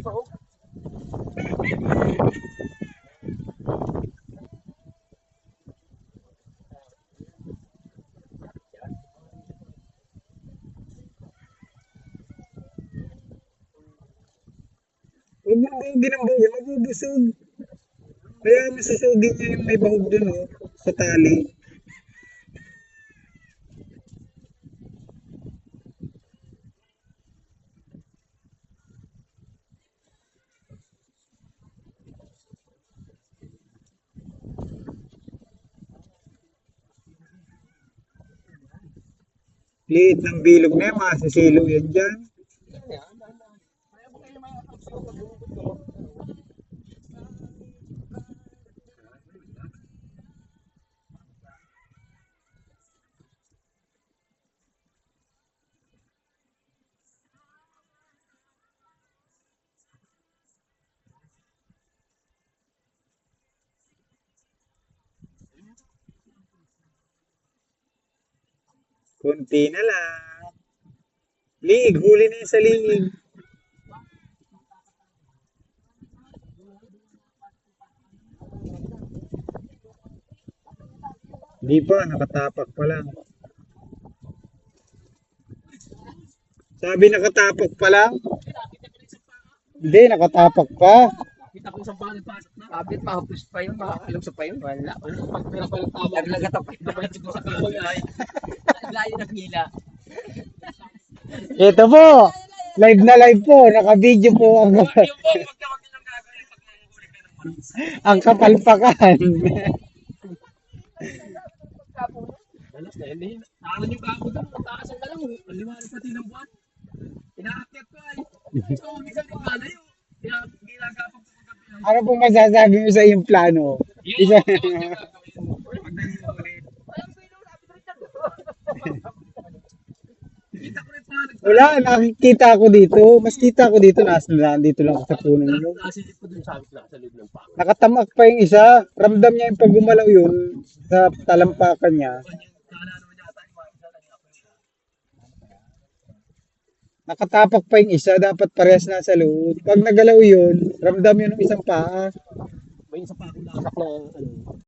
Huwag mo bugin ang bugin, mabubusog. Kaya masusugin niya yung may bahog dun, oh, sa tali. Liit ng bilog na yan, masisilo yan dyan. Kunti na lang. Liig, huli na yun sa liig. Di pa, nakatapak pa lang. Sabi nakatapak pa lang? Hindi, nakatapak pa. Kita ko isang pangalan pasok na. Kapit, mahapos pa yun, makakalugsa pa yun. Wala. Pag pera pa ng tama. Naglagat pa yun. Nabalit ko sa kahoy ay. Layo ng hila. Ito po, live na live po. Naka-video po ang, Yung po, wag na wag nilang gagawin pag manguhuli ka ng manok. ang kapalpakan. Dalas na yun. Nakalan yung kako doon. Mataas ang dalaw. Ang liwanag pati ng buwan. Inaakyat ko ay. So, minsan yung kalayo. Kaya ginagapag ko pagkapi ay. Ano pong masasabi mo sa iyong plano? Yun, Isa, wag nilang gagawin. Pag nanguhuli. Kita ko rin pa. wala, nakikita ako dito. Mas kita ako dito. Nandito lang ako sa puno nyo. Nasilip ko dun sa loob ng pako. Nakatamak pa yung isa. Ramdam niya yung pag gumalaw yun sa talampakan niya. Kala naman yata yung mga isa lang ako. Nakatapak pa yung isa. Dapat parehas na sa loob. Pag nagalaw yun, ramdam yun ng isang paa. May isa pa akong nakasak na ano.